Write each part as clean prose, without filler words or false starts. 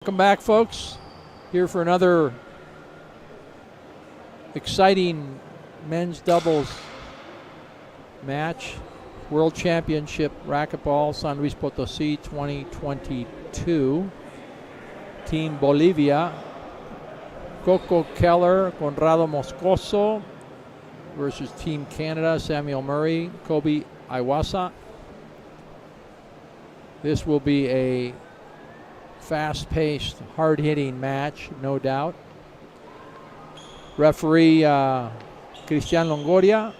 Welcome back, folks. Here for another exciting men's doubles match. World Championship Racquetball San Luis Potosí 2022. Team Bolivia, Coco Keller, Conrado Moscoso versus Team Canada, Samuel Murray, Kobe Iwasa. This will be a fast-paced, hard-hitting match, no doubt. Referee Cristian Longoria,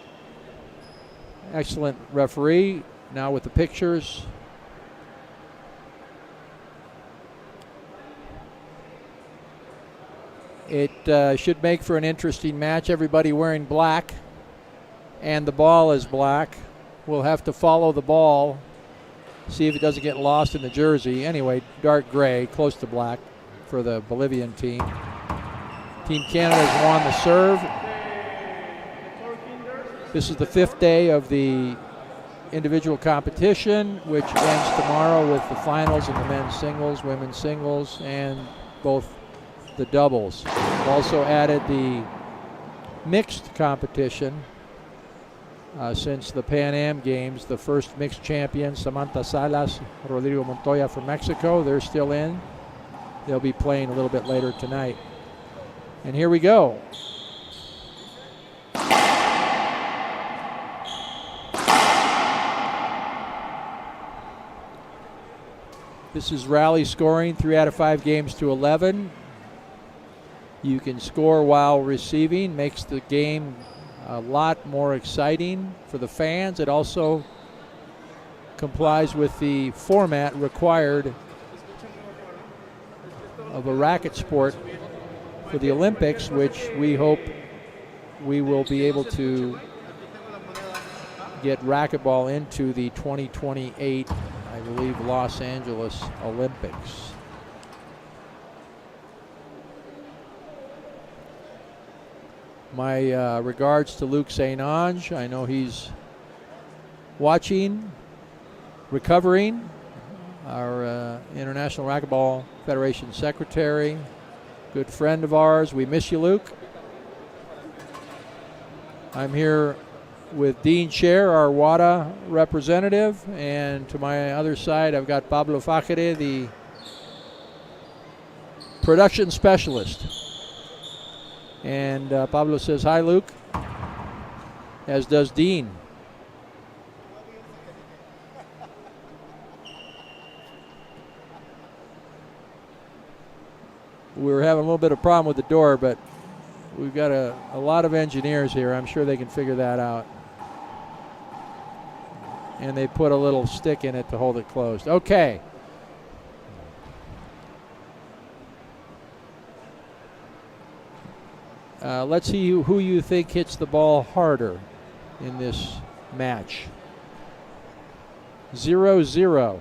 excellent referee. Now with the pictures. It should make for an interesting match. Everybody wearing black, and the ball is black. We'll have to follow the ball, see if it doesn't get lost in the jersey. Anyway, dark gray, close to black for the Bolivian team. Team Canada has won the serve. This is the 5th day of the individual competition, which ends tomorrow with the finals in the men's singles, women's singles, and both the doubles. We've also added the mixed competition. Since the Pan Am Games, the first mixed champions, Samantha Salas, Rodrigo Montoya from Mexico, they're still in. They'll be playing a little bit later tonight. And here we go. This is rally scoring, 3 out of 5 games to 11. You can score while receiving, makes the game a lot more exciting for the fans. It also complies with the format required of a racket sport for the Olympics, which we hope we will be able to get racquetball into the 2028, I believe, Los Angeles Olympics. My regards to Luc St. Ange. I know he's watching, recovering. Our International Racquetball Federation Secretary, good friend of ours. We miss you, Luc. I'm here with Dean Scher, our WADA representative, and to my other side I've got Pablo Fajere, the production specialist. And Pablo says hi, Luc, as does Dean. We're having a little bit of problem with the door, but we've got a lot of engineers here. I'm sure they can figure that out. And they put a little stick in it to hold it closed. Okay. Let's see who you think hits the ball harder in this match. 0-0.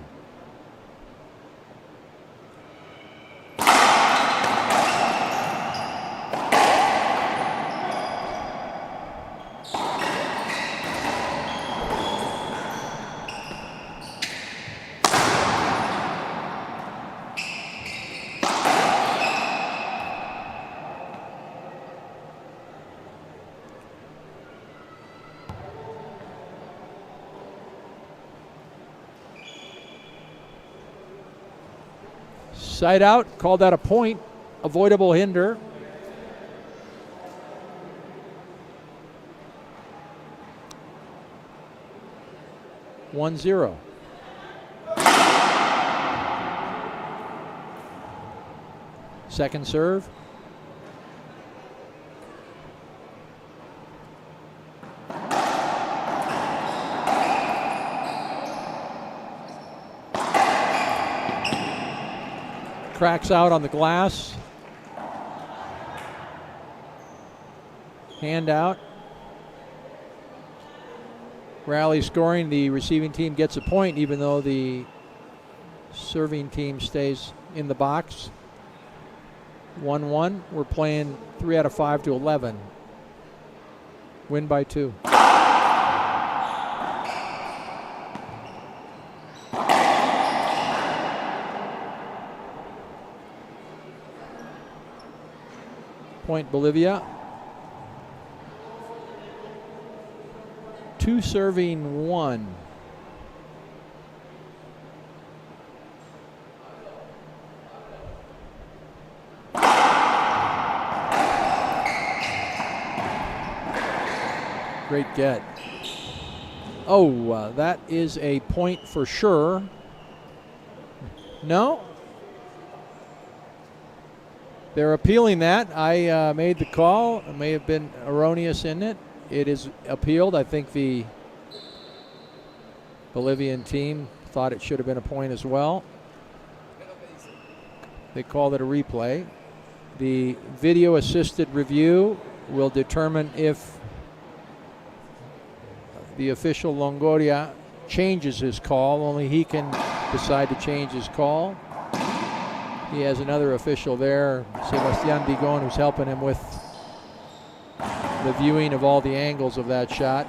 Side out, called that a point, avoidable hinder. One zero. Second serve. Cracks out on the glass. Hand out. Rally scoring. The receiving team gets a point, even though the serving team stays in the box. 1-1. We're playing 3 out of 5 to 11. Win by 2. Point Bolivia. 2 serving 1. Great get. Oh, that is a point for sure. No? They're appealing that. I made the call. It may have been erroneous in it. It is appealed. I think the Bolivian team thought it should have been a point as well. They called it a replay. The video assisted review will determine if the official Longoria changes his call. Only he can decide to change his call. He has another official there, Sebastian Digon, who's helping him with the viewing of all the angles of that shot.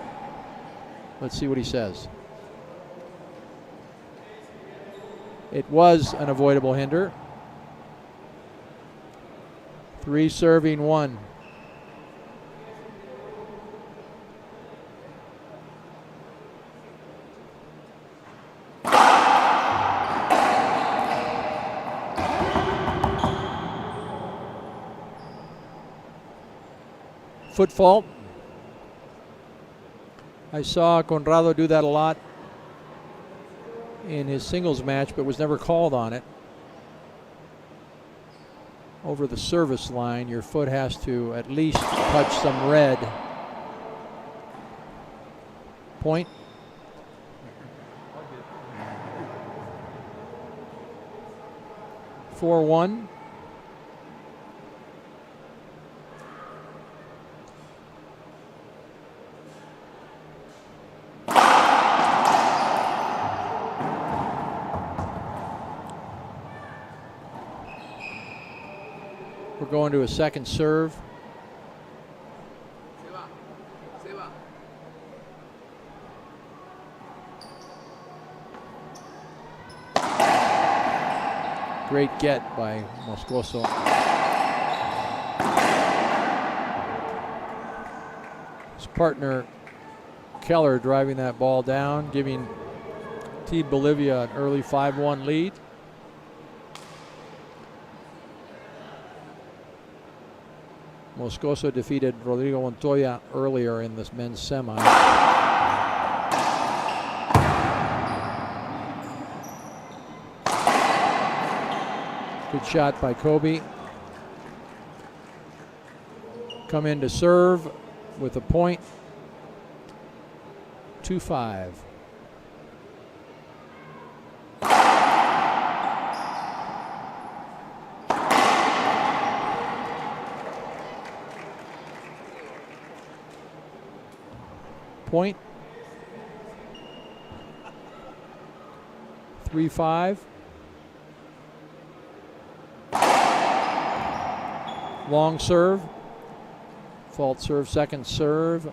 Let's see what he says. It was an avoidable hinder. 3 serving 1. Foot fault. I saw Conrado do that a lot in his singles match, but was never called on it. Over the service line, your foot has to at least touch some red. Point. Four one. We're going to a second serve. Great get by Moscoso. His partner Keller driving that ball down, giving Team Bolivia an early 5-1 lead. Moscoso defeated Rodrigo Montoya earlier in this men's semi. Good shot by Kobe. Come in to serve with a point. 2-5. Point. 3-5. Long serve. Fault serve, second serve.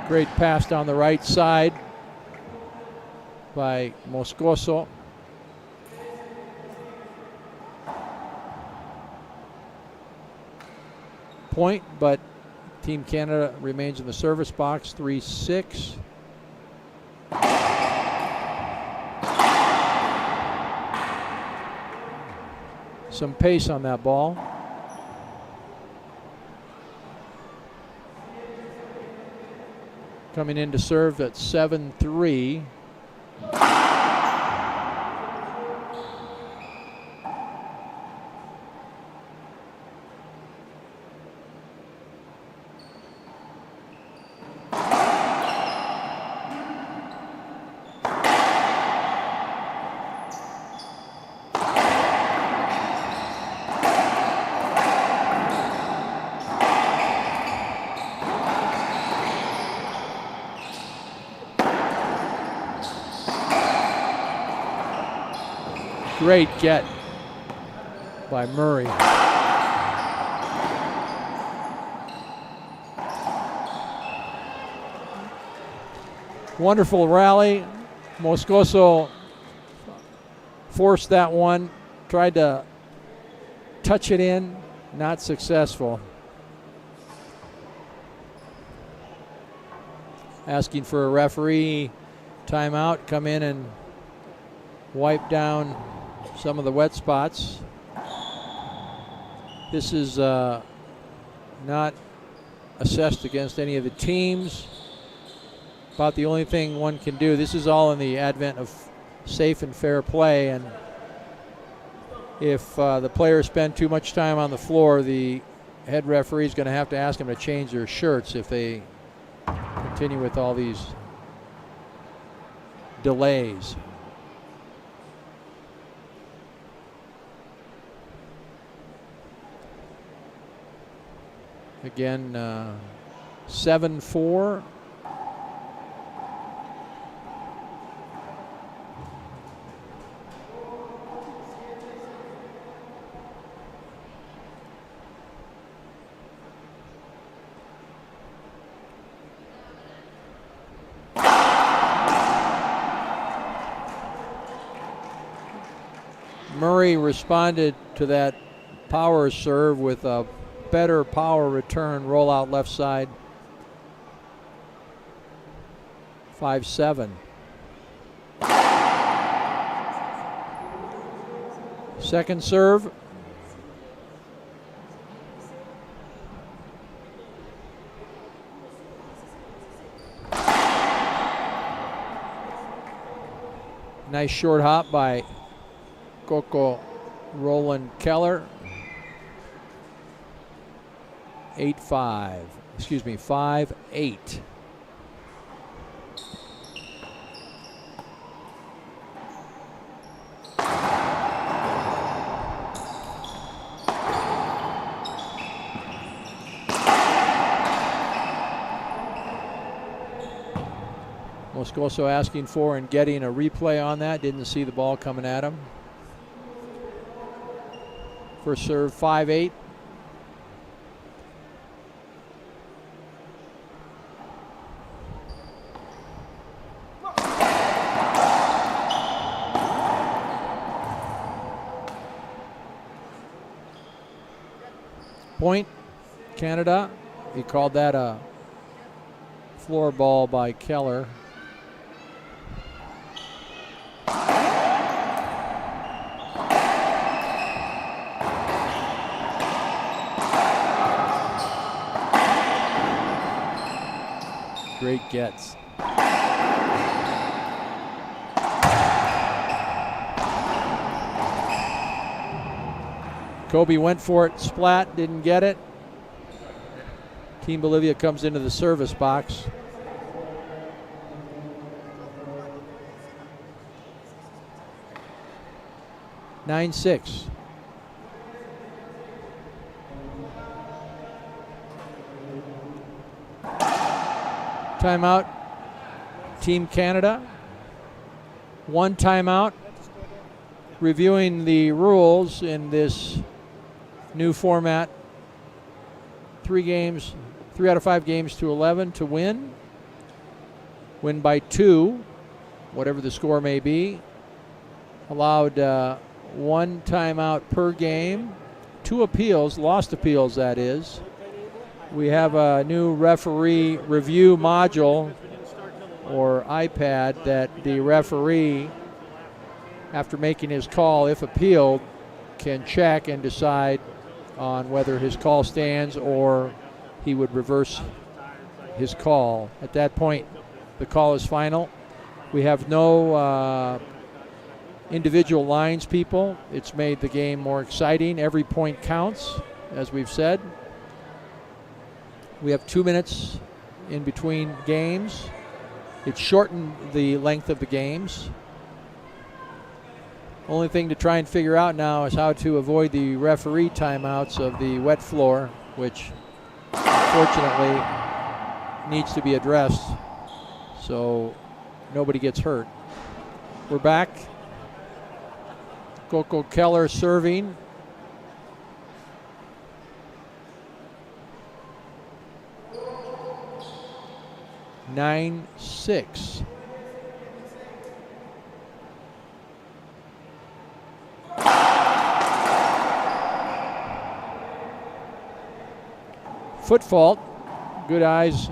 Great pass down the right side by Moscoso. Point, but Team Canada remains in the service box. 3-6. Some pace on that ball. Coming in to serve at 7-3. Great get by Murray. Wonderful rally. Moscoso forced that one, tried to touch it in, not successful. Asking for a referee timeout, come in and wipe down some of the wet spots. This is not assessed against any of the teams. About the only thing one can do. This is all in the advent of safe and fair play, and if the players spend too much time on the floor, the head referee is going to have to ask them to change their shirts if they continue with all these delays. Again, 7-4. Murray responded to that power serve with a better power return, roll out left side. 5-7. Second serve. Nice short hop by Coco Roland Keller. 5-8. Moscoso asking for and getting a replay on that. Didn't see the ball coming at him. First serve, 5-8. Point, Canada. He called that a floor ball by Keller. Great gets. Kobe went for it, splat, didn't get it. Team Bolivia comes into the service box. Nine, 6. Timeout, Team Canada. One timeout. Reviewing the rules in this new format. 3 out of 5 games to 11 to win. Win by 2, whatever the score may be. Allowed 1 timeout per game. 2 appeals, lost appeals that is. We have a new referee review module or iPad that the referee, after making his call, if appealed, can check and decide on whether his call stands or he would reverse his call. At that point, the call is final. We have no individual lines, people. It's made the game more exciting. Every point counts, as we've said. We have 2 minutes in between games. It shortened the length of the games. Only thing to try and figure out now is how to avoid the referee timeouts of the wet floor, which unfortunately needs to be addressed so nobody gets hurt. We're back. Coco Keller serving. 9-6. Foot fault. Good eyes,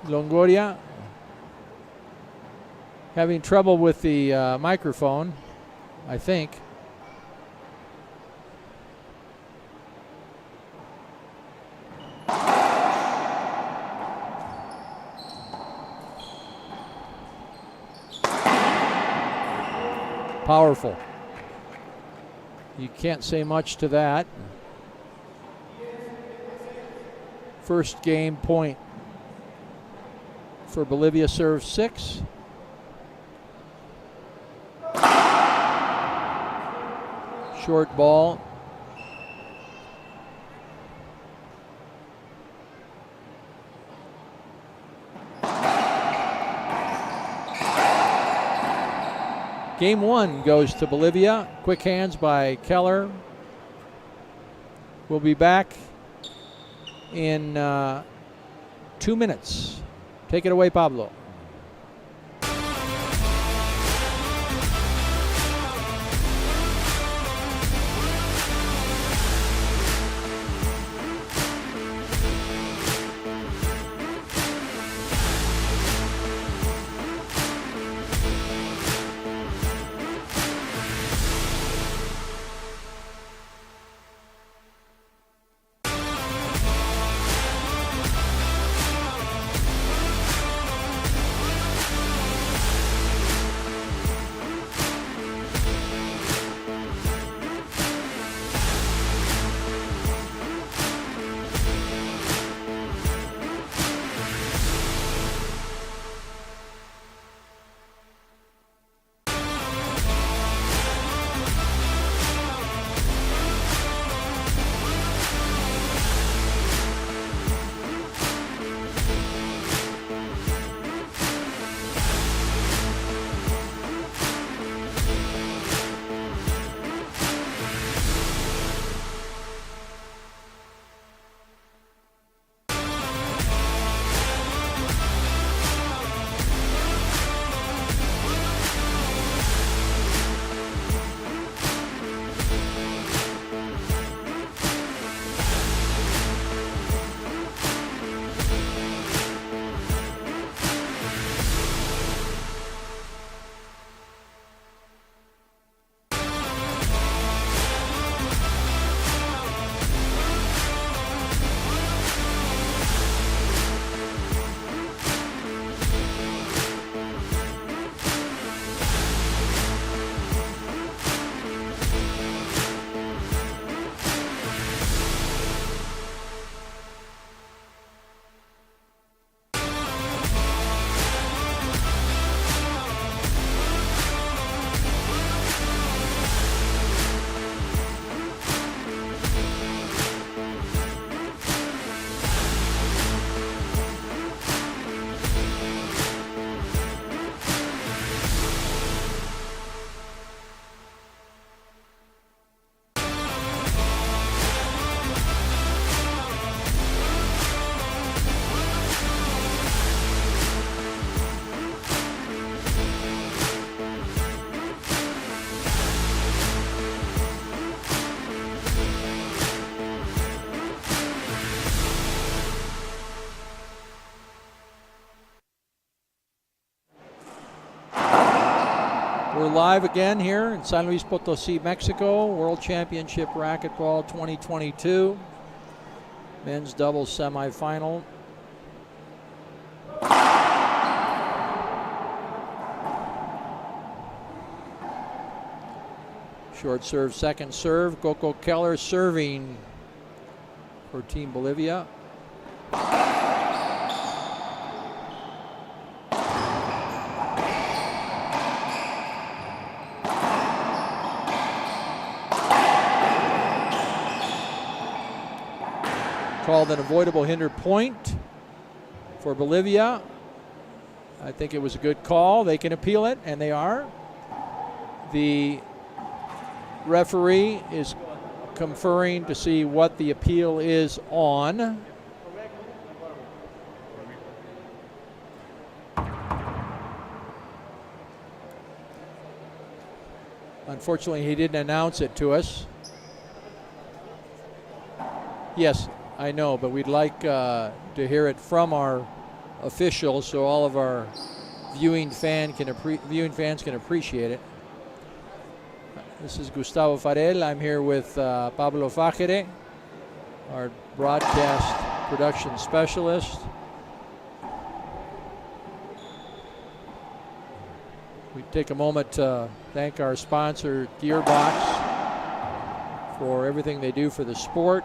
Longoria. Having trouble with the microphone, I think. Powerful. You can't say much to that. First game point for Bolivia. Serve 6. Short ball. Game 1 goes to Bolivia. Quick hands by Keller. We'll be back in 2 minutes. Take it away, Pablo. We're live again here in San Luis Potosí, Mexico. World Championship Racquetball 2022. Men's doubles semifinal. Short serve, second serve. Coco Keller serving for Team Bolivia. Called an avoidable hinder point for Bolivia. I think it was a good call. They can appeal it, and they are. The referee is conferring to see what the appeal is on. Unfortunately, he didn't announce it to us. Yes, I know, but we'd like to hear it from our officials so all of our viewing fans can appreciate it. This is Gustavo Farel. I'm here with Pablo Fajere, our broadcast production specialist. We take a moment to thank our sponsor, Gearbox, for everything they do for the sport.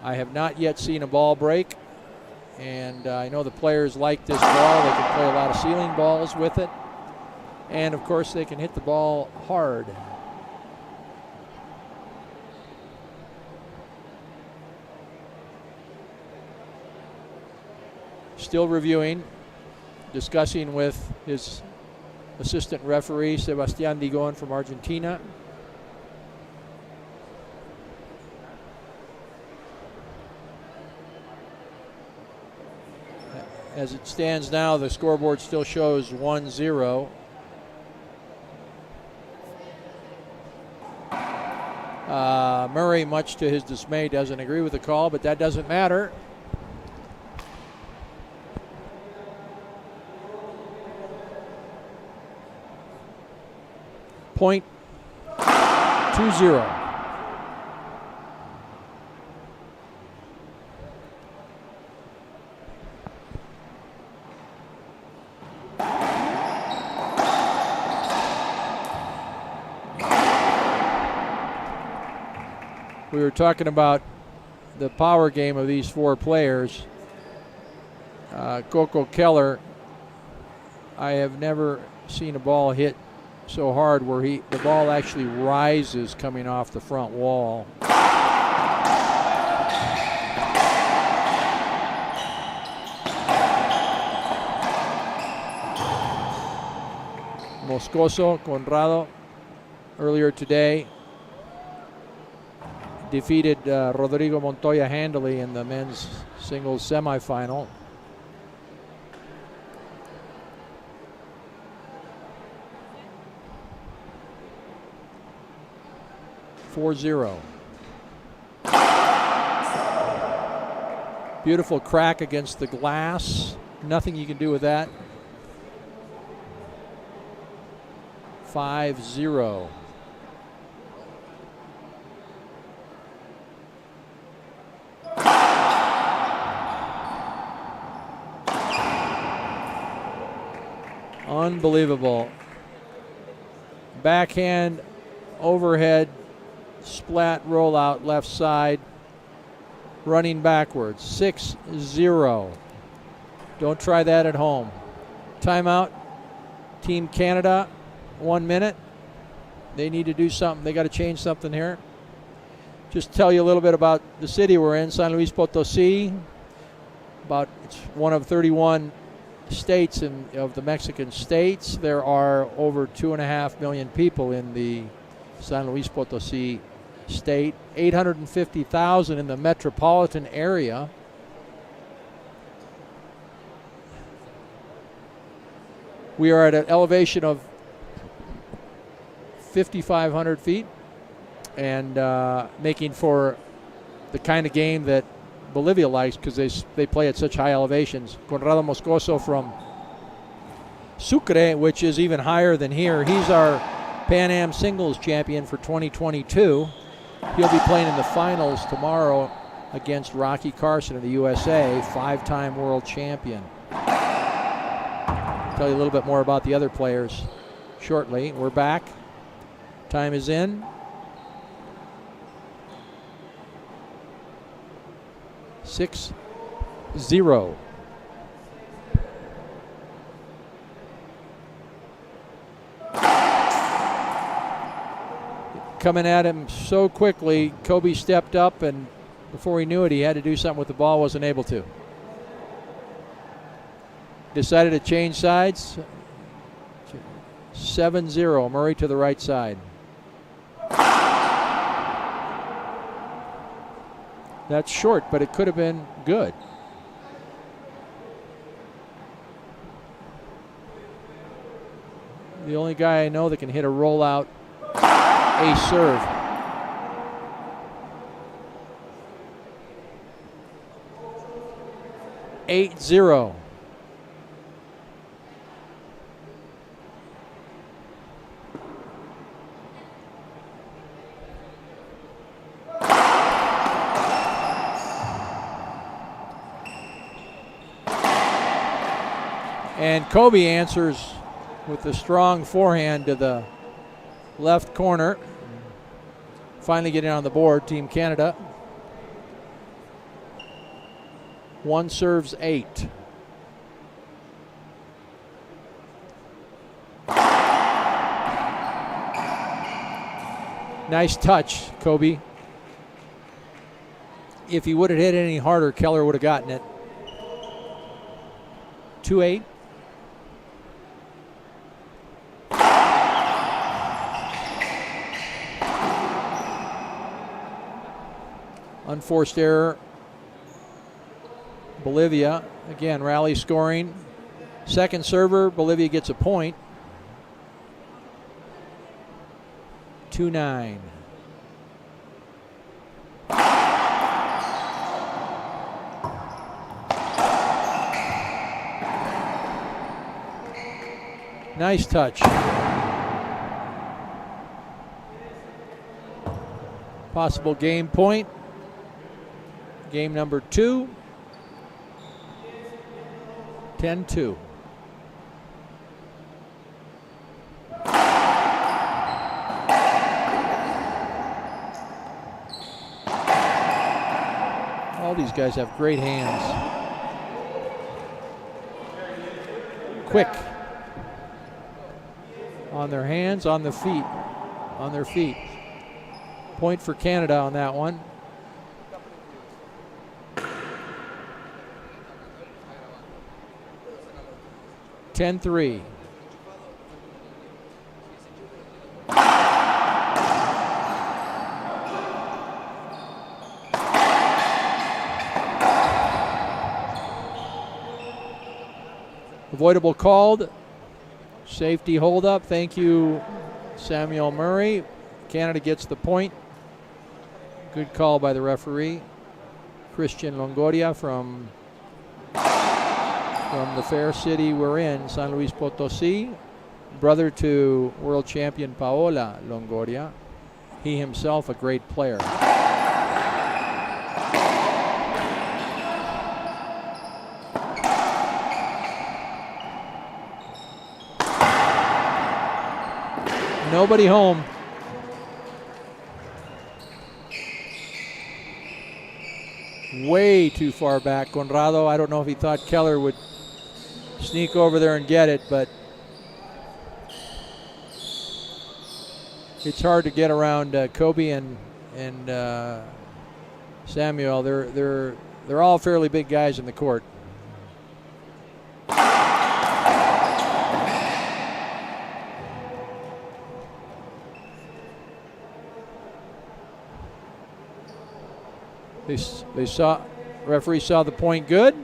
I have not yet seen a ball break, and I know the players like this ball. They can play a lot of ceiling balls with it, and of course they can hit the ball hard. Still reviewing, discussing with his assistant referee, Sebastián Digon from Argentina. As it stands now, the scoreboard still shows 1-0. Murray, much to his dismay, doesn't agree with the call, but that doesn't matter. Point 2-0. We were talking about the power game of these four players. Coco Keller, I have never seen a ball hit so hard where the ball actually rises coming off the front wall. Moscoso, Conrado, earlier today, defeated Rodrigo Montoya handily in the men's singles semifinal. Beautiful crack against the glass. Nothing you can do with that. 5-0. Unbelievable. Backhand, overhead, splat rollout left side, running backwards. 6-0. Don't try that at home. Timeout. Team Canada, 1 minute. They need to do something. They got to change something here. Just tell you a little bit about the city we're in, San Luis Potosí. It's one of 31 states of the Mexican states. There are over 2.5 million people in the San Luis Potosí state, 850,000 in the metropolitan area. We are at an elevation of 5,500 feet and making for the kind of game that Bolivia likes because they play at such high elevations. Conrado Moscoso from Sucre, which is even higher than here. He's our Pan Am singles champion for 2022. He'll be playing in the finals tomorrow against Rocky Carson of the USA, 5-time world champion. I'll tell you a little bit more about the other players shortly. We're back. Time is in. 6-0. Coming at him so quickly, Kobe stepped up, and before he knew it, he had to do something with the ball, wasn't able to. Decided to change sides. 7-0, Murray to the right side. That's short, but it could have been good. the only guy I know that can hit a rollout ace serve. (8-0). And Kobe answers with a strong forehand to the left corner. Finally getting on the board, Team Canada. 1 serves 8. Nice touch, Kobe. If he would have hit any harder, Keller would have gotten it. 2-8. Unforced error. Bolivia, again, rally scoring. Second server, Bolivia gets a point. 2-9. Nice touch. Possible game point. Game number 2. 10-2. All these guys have great hands. Quick. On their hands, on the feet. On their feet. Point for Canada on that one. (10-3). Avoidable called. Safety hold up. Thank you, Samuel Murray. Canada gets the point. Good call by the referee. Christian Longoria from the fair city we're in, San Luis Potosí. Brother to world champion Paola Longoria. He himself a great player. Nobody home. Way too far back. Conrado, I don't know if he thought Keller would sneak over there and get it, but it's hard to get around Kobe and Samuel. They're all fairly big guys in the court. They saw, referee saw the point good.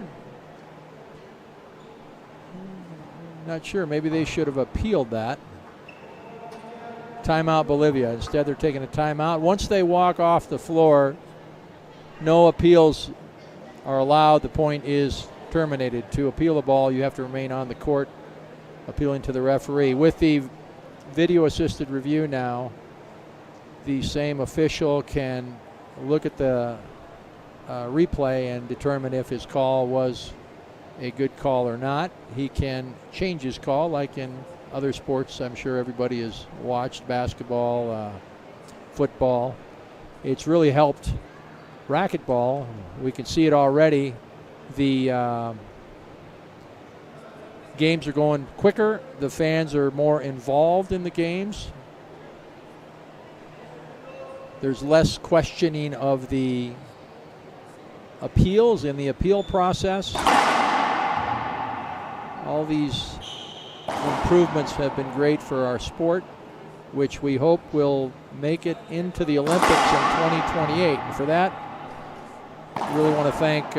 Not sure, maybe they should have appealed that. Timeout Bolivia. Instead they're taking a timeout. Once they walk off the floor, no appeals are allowed. The point is terminated. To appeal the ball, you have to remain on the court, appealing to the referee. With the video assisted review now, the same official can look at the replay and determine if his call was a good call or not. He can change his call, like in other sports I'm sure everybody has watched, basketball, football. It's really helped racquetball. We can see it already. The games are going quicker. The fans are more involved in the games. There's less questioning of the appeals in the appeal process. All these improvements have been great for our sport, which we hope will make it into the Olympics in 2028. And for that, I really want to thank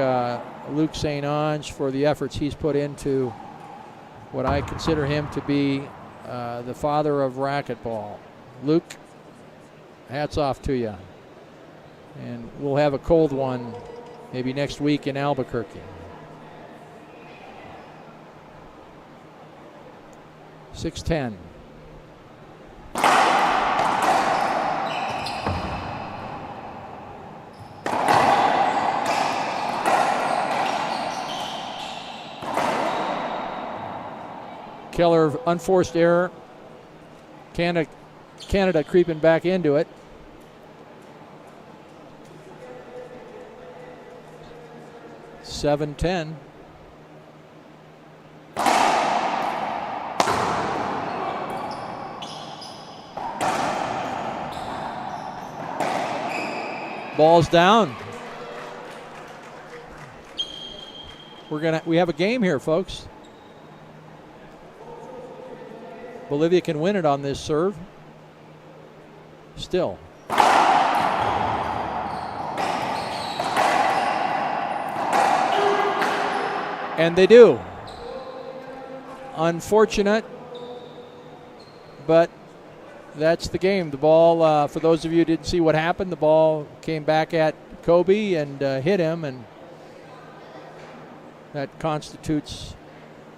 Luc St. Onge for the efforts he's put into what I consider him to be the father of racquetball. Luke, hats off to you. And we'll have a cold one maybe next week in Albuquerque. 6-10. Keller, unforced error. Canada creeping back into it. $7-10. Ball's down. We have a game here, folks. Bolivia can win it on this serve. Still. And they do. Unfortunate, but that's the game. The ball, for those of you who didn't see what happened, the ball came back at Kobe and hit him, and that constitutes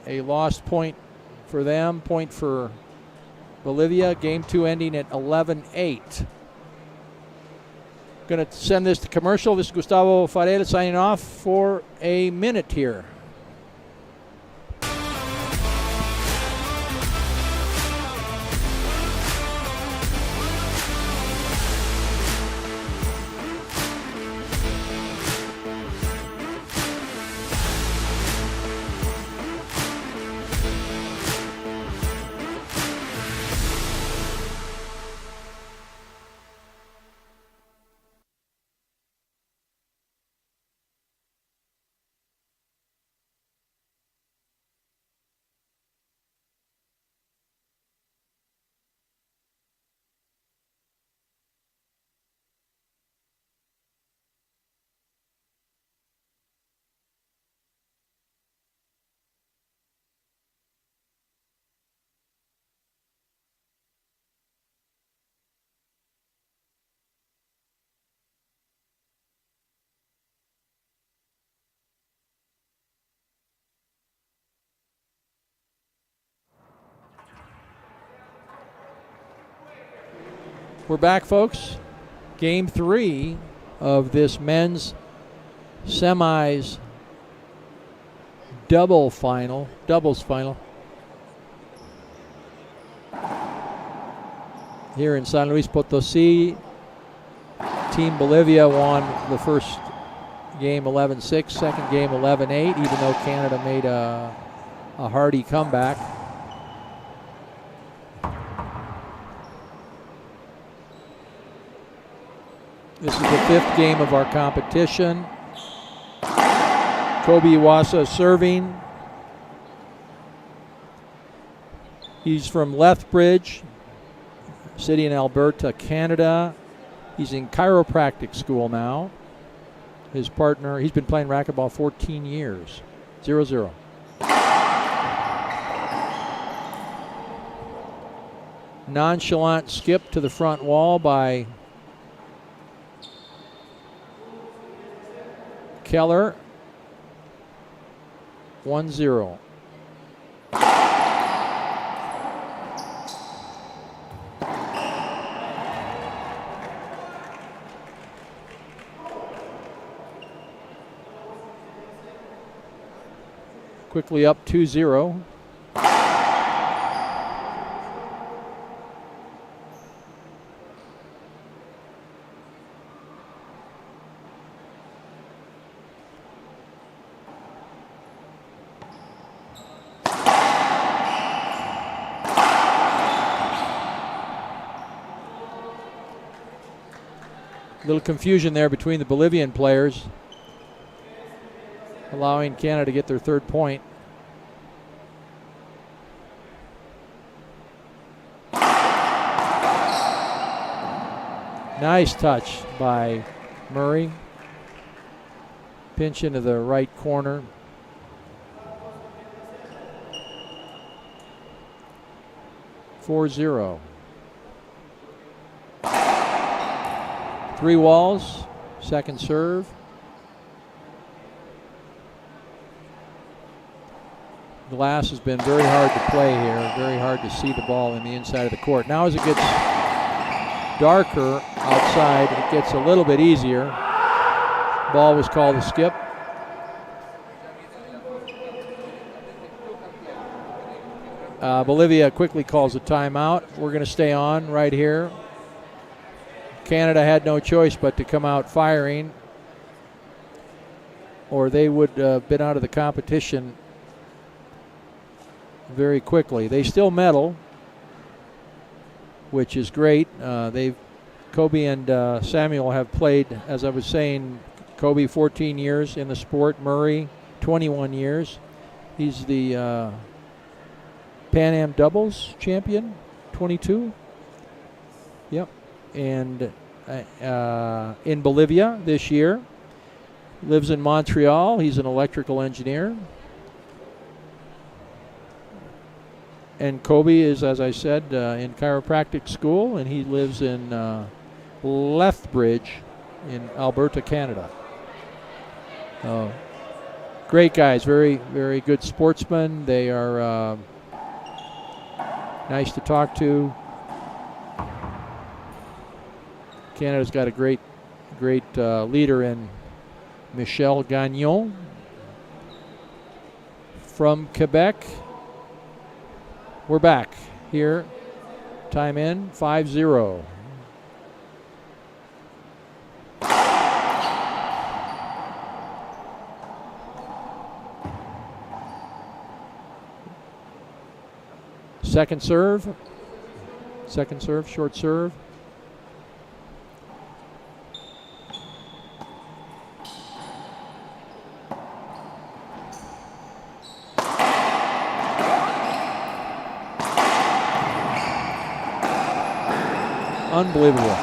a lost point for them, point for Bolivia. Game 2 ending at 11-8. Going to send this to commercial. This is Gustavo Farela signing off for a minute here. We're back, folks. Game 3 of this men's semis doubles final. Here in San Luis Potosí, Team Bolivia won the first game 11-6, second game 11-8, even though Canada made a hearty comeback. This is the 5th game of our competition. Kobe Iwasa serving. He's from Lethbridge, city in Alberta, Canada. He's in chiropractic school now. His partner, he's been playing racquetball 14 years. 0-0. Nonchalant skip to the front wall by Keller. 1-0. Quickly up 2-0. Little confusion there between the Bolivian players, allowing Canada to get their 3rd point. Nice touch by Murray. Pinch into the right corner. 4-0. 3 walls, second serve. Glass has been very hard to play here, very hard to see the ball in the inside of the court. Now as it gets darker outside, it gets a little bit easier. Ball was called a skip. Bolivia quickly calls a timeout. We're going to stay on right here. Canada had no choice but to come out firing, or they would have been out of the competition very quickly. They still medal, which is great. Kobe and Samuel have played, as I was saying, Kobe 14 years in the sport, Murray 21 years. He's the Pan Am doubles champion, 22. Yep. And in Bolivia this year. Lives in Montreal. He's an electrical engineer. And Kobe is, as I said, in chiropractic school, and he lives in Lethbridge in Alberta, Canada. Great guys, very, very good sportsmen. They are nice to talk to. Canada's got a great leader in Michel Gagnon from Quebec. We're back here. Time in, 5-0. Second serve, short serve. Unbelievable.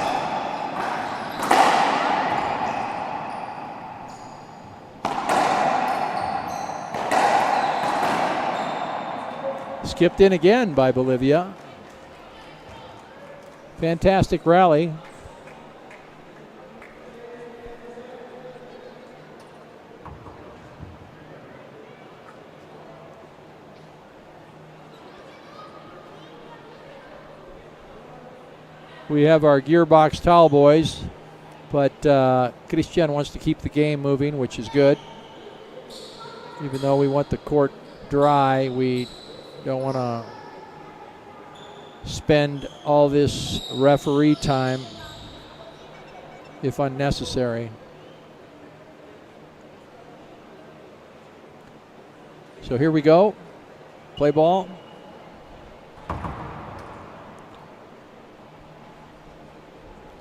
Skipped in again by Bolivia. Fantastic rally. We have our gearbox towel boys, but Christian wants to keep the game moving, which is good. Even though we want the court dry, we don't want to spend all this referee time if unnecessary. So here we go. Play ball.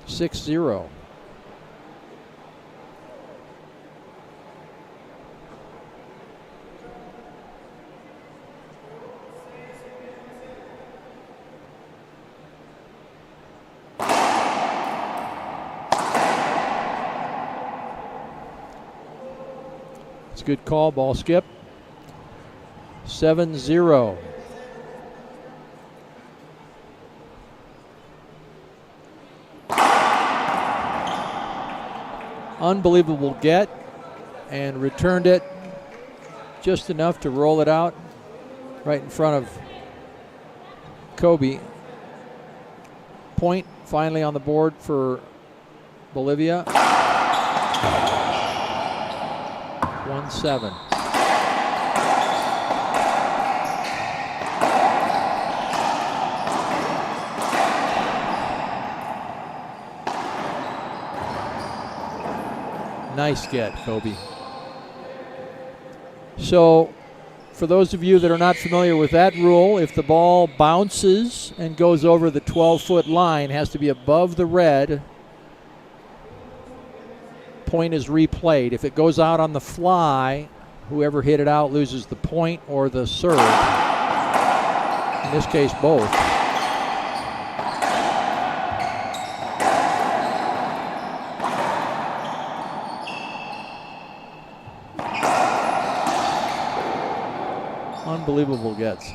$6-0. It's a good call, ball skip. 7-0. Unbelievable get, and returned it just enough to roll it out right in front of Kobe. Point finally on the board for Bolivia. 1-7. Nice get, Kobe. So, for those of you that are not familiar with that rule, if the ball bounces and goes over the 12-foot line, it has to be above the red. Point is replayed. If it goes out on the fly, whoever hit it out loses the point or the serve. In this case, both. Unbelievable gets.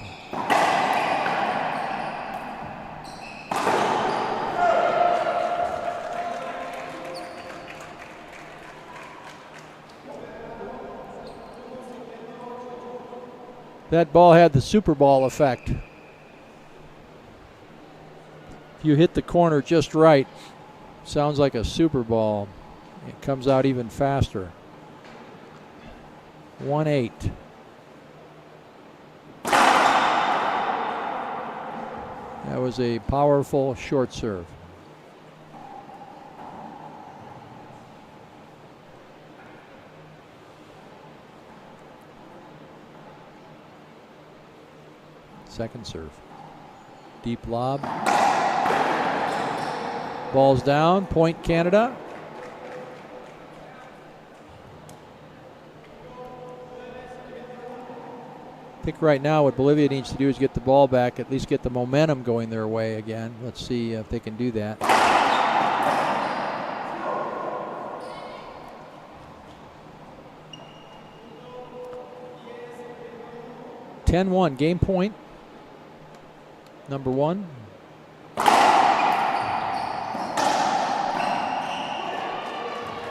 That ball had the Super Ball effect. If you hit the corner just right, sounds like a Super Ball. It comes out even faster. 1-8. That was a powerful short serve. Second serve. Deep lob. Ball's down. Point Canada. I think right now what Bolivia needs to do is get the ball back, at least get the momentum going their way again. Let's see if they can do that. 10-1, game point. Number 1.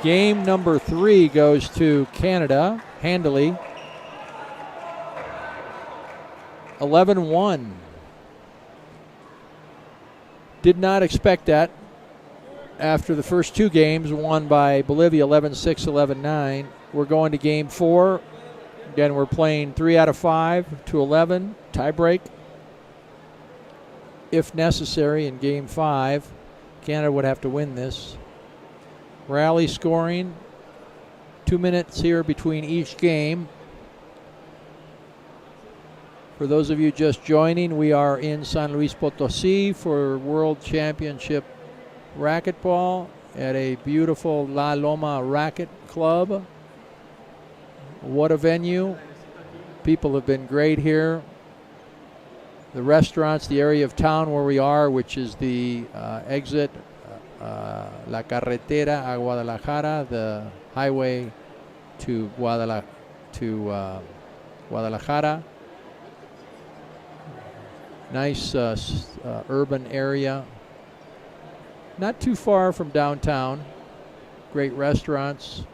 Game number 3 goes to Canada, handily. 11-1. Did not expect that after the first 2 games won by Bolivia 11-6, 11-9. We're going to game 4. Again, we're playing 3 out of 5 to 11, tiebreak. If necessary in game 5, Canada would have to win this. Rally scoring, 2 minutes here between each game. For those of you just joining, we are in San Luis Potosí for World Championship Racquetball at a beautiful La Loma Racket Club. What a venue. People have been great here. The restaurants, the area of town where we are, which is the exit, La Carretera a Guadalajara, the highway to Guadalajara. Nice urban area. Not too far from downtown. Great restaurants,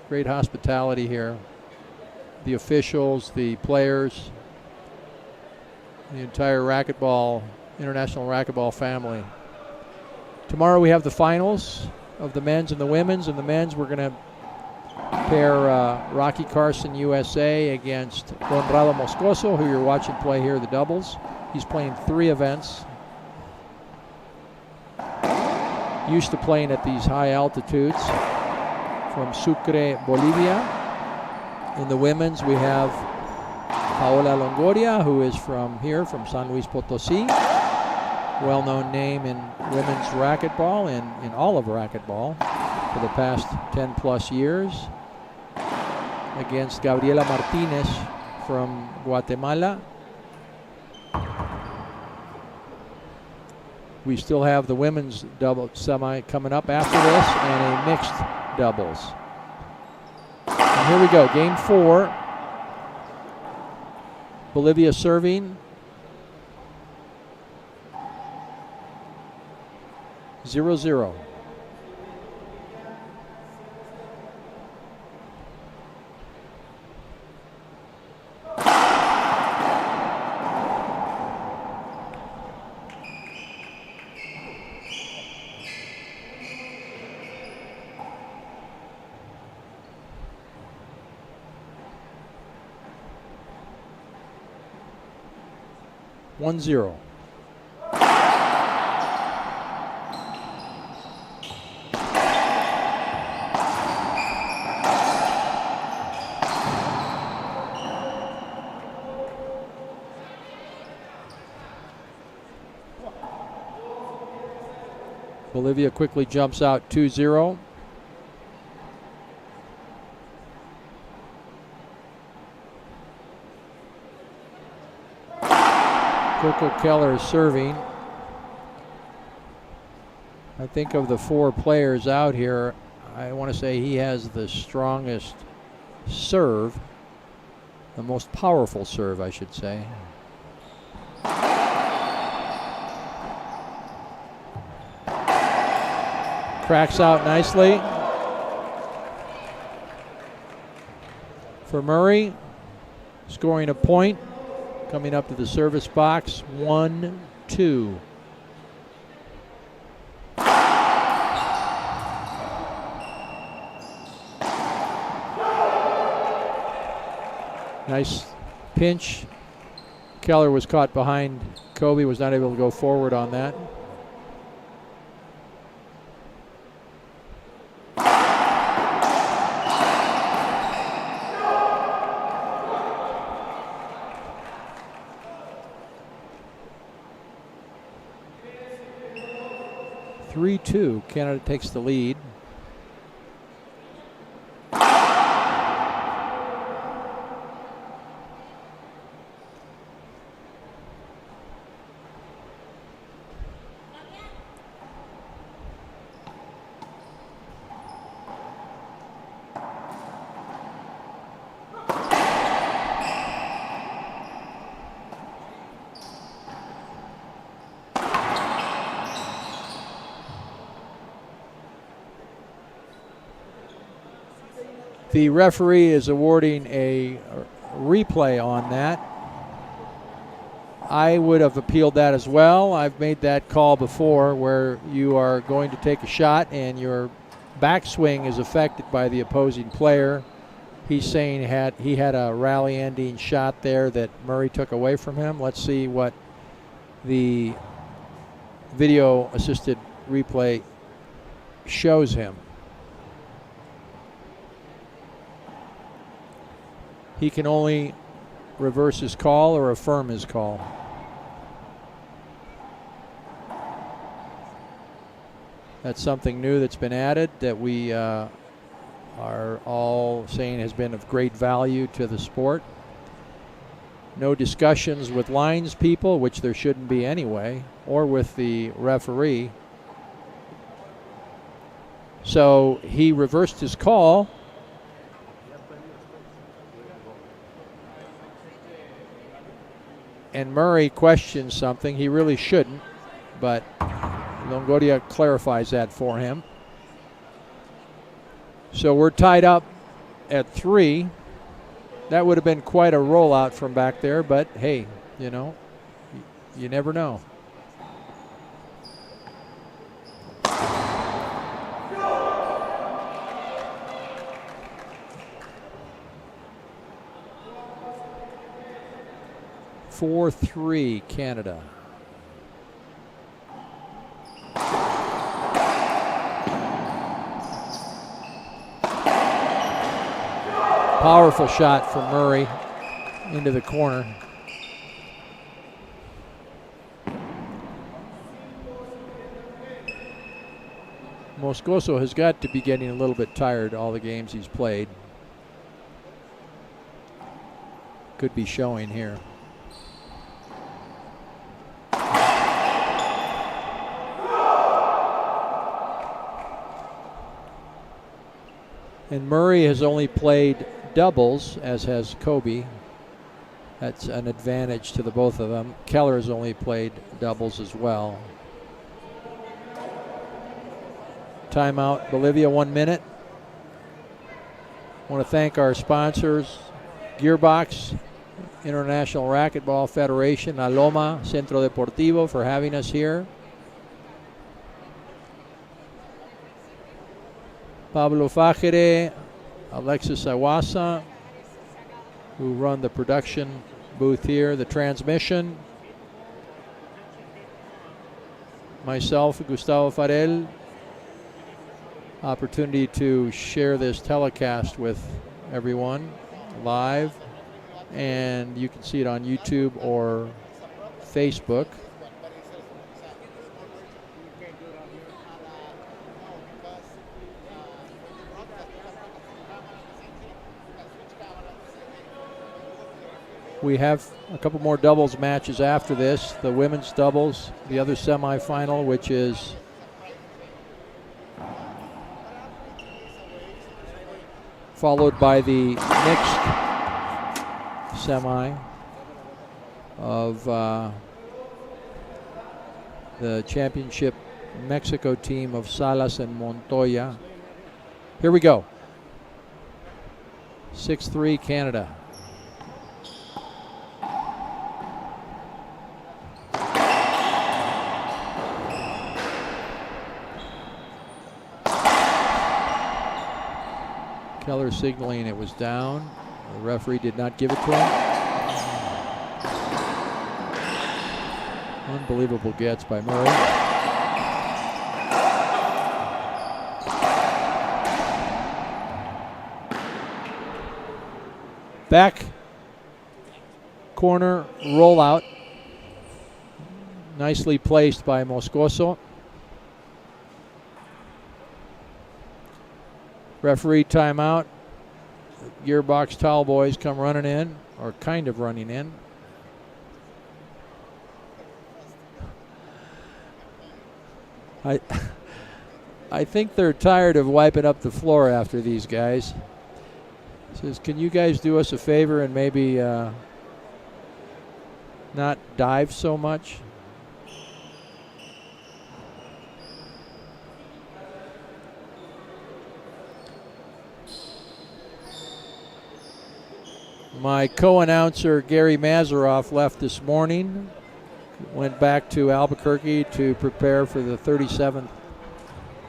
great hospitality here. The officials, the players, the entire international racquetball family. Tomorrow we have the finals of the men's and the women's. In the men's, we're going to pair Rocky Carson, USA, against Conrado Moscoso, who you're watching play here, the doubles. He's playing 3 events. Used to playing at these high altitudes. From Sucre, Bolivia. In the women's, we have Paola Longoria, who is from here, from San Luis Potosí. Well-known name in women's racquetball and in all of racquetball for the past 10-plus years. Against Gabriela Martinez from Guatemala. We still have the women's double semi coming up after this and a mixed doubles. And here we go, game 4. Bolivia serving. 0-0. One zero. Bolivia quickly jumps out 2-0. Coco Keller is serving. I think of the 4 players out here, I want to say he has the strongest serve, the most powerful serve, I should say. Cracks out nicely for Murray, scoring a point. coming up to the service box. 1-2. Nice pinch. Keller was caught behind Kobe, was not able to go forward on that. Canada takes the lead. The referee is awarding a replay on that. I would have appealed that as well. I've made that call before where you are going to take a shot and your backswing is affected by the opposing player. He's saying he had a rally-ending shot there that Murray took away from him. Let's see what the video-assisted replay shows him. He can only reverse his call or affirm his call. That's something new that's been added that we are all saying has been of great value to the sport. No discussions with lines people, which there shouldn't be anyway, or with the referee. So he reversed his call. And Murray questions something. He really shouldn't, but Longoria clarifies that for him. So we're tied up at 3. That would have been quite a rollout from back there, but hey, you know, you never know. (4-3) Canada. Powerful shot from Murray into the corner. Moscoso has got to be getting a little bit tired all the games he's played. Could be showing here. And Murray has only played doubles, as has Kobe. That's an advantage to the both of them. Keller has only played doubles as well. Timeout, Bolivia, 1 minute. I want to thank our sponsors, Gearbox, International Racquetball Federation, Aloma Centro Deportivo for having us here. Pablo Fajere, Alexis Awasa, who run the production booth here, the transmission. Myself, Gustavo Farel, opportunity to share this telecast with everyone live, and you can see it on YouTube or Facebook. We have a couple more doubles matches after this. The women's doubles, the other semifinal, which is followed by the mixed semi of the championship Mexico team of Salas and Montoya. Here we go. 6-3 Canada. Keller signaling it was down. The referee did not give it to him. Unbelievable gets by Murray. Back corner rollout. Nicely placed by Moscoso. Referee timeout. Gearbox Towel Boys come running in, or kind of running in. I think they're tired of wiping up the floor after these guys. Says, can you guys do us a favor and maybe not dive so much? My co-announcer Gary Mazeroff left this morning. Went back to Albuquerque to prepare for the 37th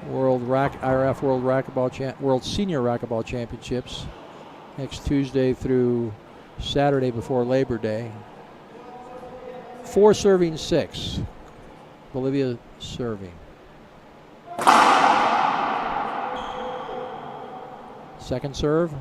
IRF World Senior Racquetball Championships next Tuesday through Saturday before Labor Day. 4 serving 6. Bolivia serving. Second serve.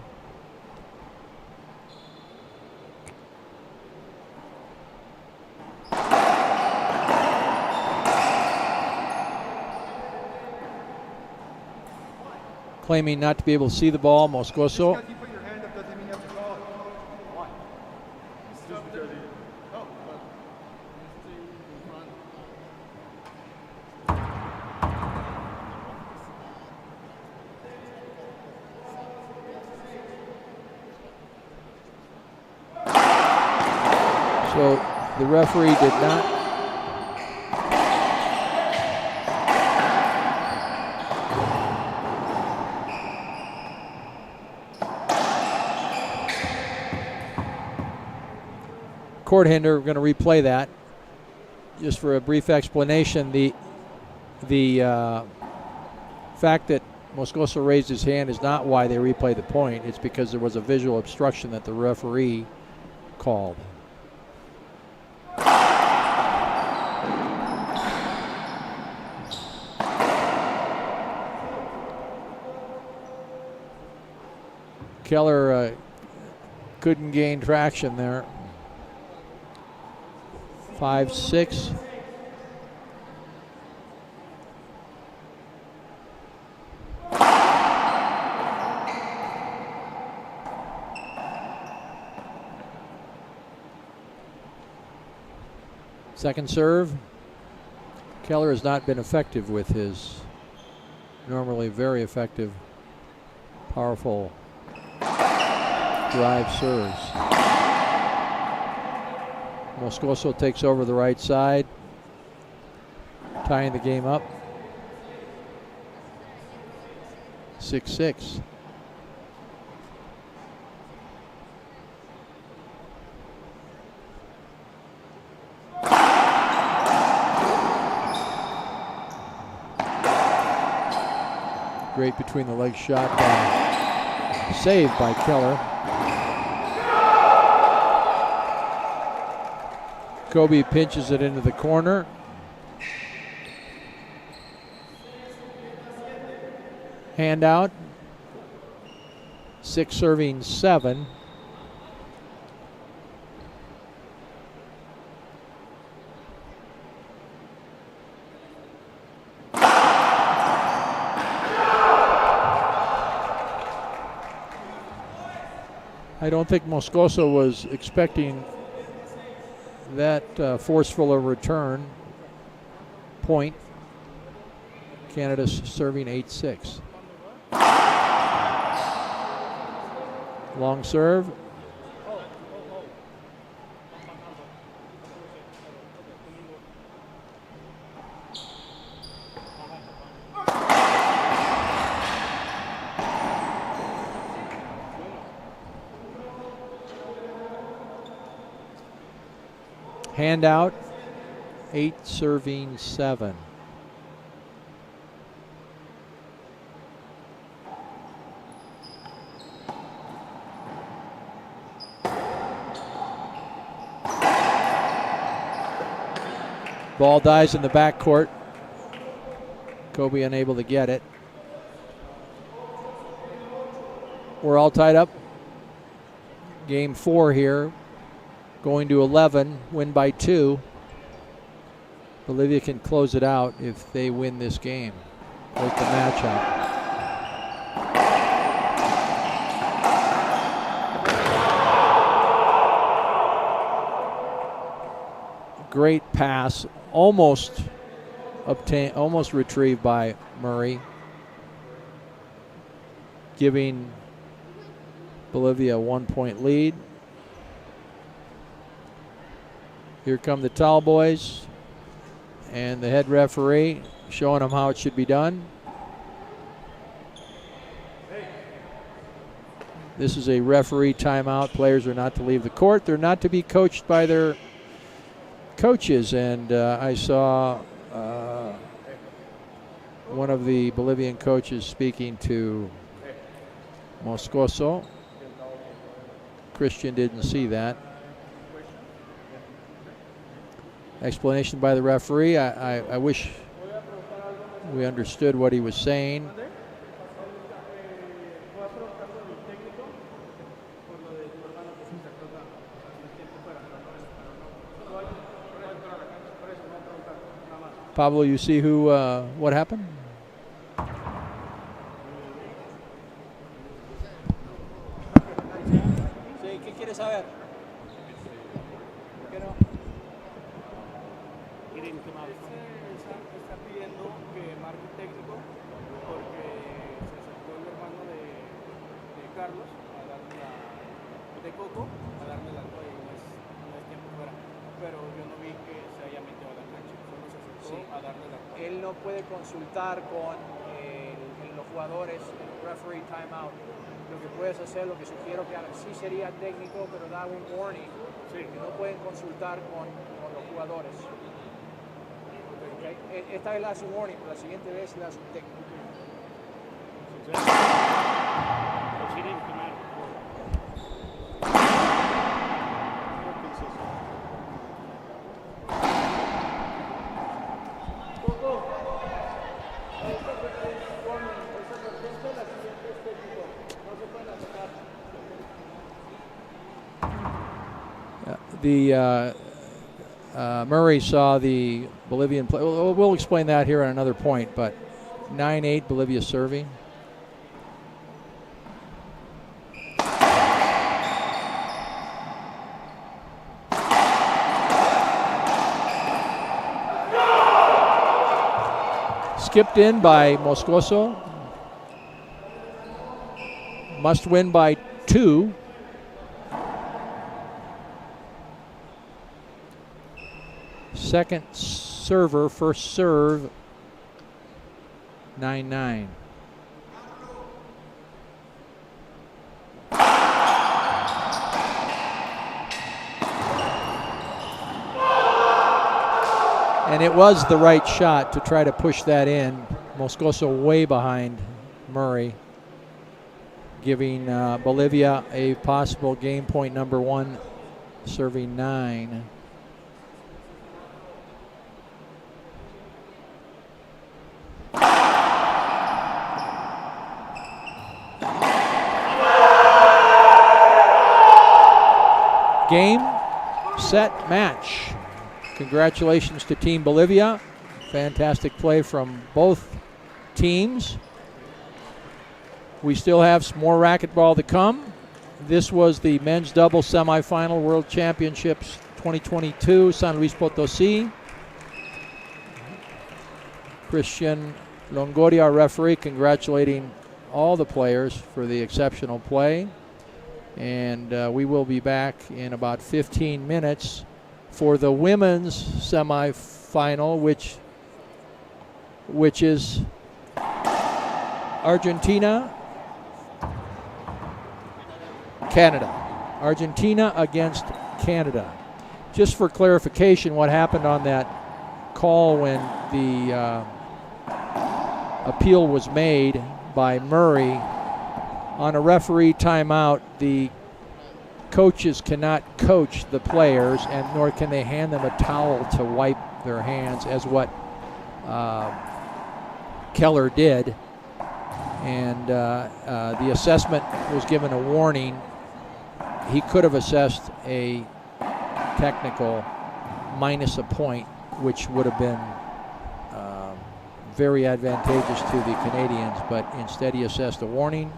Claiming not to be able to see the ball, Moscoso. So the referee did not. Court hinder, we're going to replay that just for a brief explanation. The fact that Moscoso raised his hand is not why they replay the point. It's because there was a visual obstruction that the referee called. Keller couldn't gain traction there. 5-6. Second serve. Keller has not been effective with his normally very effective, powerful drive serves. Moscoso takes over the right side, tying the game up. 6-6. Great between the legs shot by, saved by Keller. Kobe pinches it into the corner. Handout. 6 serving 7. I don't think Moscoso was expecting that forceful a return. Point. Canada's serving 8-6. Long serve. Handout, 8 serving 7. Ball dies in the backcourt. Kobe unable to get it. We're all tied up. Game 4 here. Going to 11, win by 2. Bolivia can close it out if they win this game. Like the matchup. Great pass, almost retrieved by Murray, giving Bolivia a 1-point lead. Here come the towel boys and the head referee showing them how it should be done. This is a referee timeout. Players are not to leave the court. They're not to be coached by their coaches. And I saw one of the Bolivian coaches speaking to Moscoso. Christian didn't see that. Explanation by the referee. I wish we understood what he was saying. Pablo, you see what happened? Sí, ¿qué quieres saber? ¿Qué no? Está pidiendo que marque técnico porque se acercó el hermano de Carlos a darle de Coco a darle la toalla y no es tiempo fuera. Pero yo no vi que se haya metido a la cancha, solo se acercó a darle la toalla. Él no puede consultar con los jugadores el referee timeout. Lo que puedes hacer, lo que sugiero que hagas, sí sería técnico, pero da un warning. Sí. Que no pueden consultar con los jugadores. Okay. Esta vez le hace un warning, pero la siguiente vez le hace un técnico. Murray saw the Bolivian play. We'll explain that here on another point, but 9-8 Bolivia serving. Skipped in by Moscoso. Must win by 2. Second server, first serve, 9-9. And it was the right shot to try to push that in. Moscoso way behind Murray, giving Bolivia a possible game point number 1, serving 9. Game, set, match. Congratulations to Team Bolivia. Fantastic play from both teams. We still have some more racquetball to come. This was the men's doubles semifinal World Championships 2022, San Luis Potosí. Christian Longoria, our referee, congratulating all the players for the exceptional play. And we will be back in about 15 minutes for the women's semifinal, which is Argentina, Canada. Argentina against Canada. Just for clarification, what happened on that call when the appeal was made by Murray, on a referee timeout, the coaches cannot coach the players, and nor can they hand them a towel to wipe their hands, as what Keller did. And the assessment was given a warning. He could have assessed a technical minus a point, which would have been very advantageous to the Canadians, but instead he assessed a warning,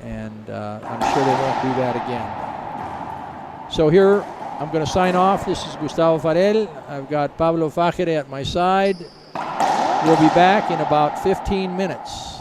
and I'm sure they won't do that again. So here, I'm going to sign off. This is Gustavo Farel. I've got Pablo Fajere at my side. We'll be back in about 15 minutes.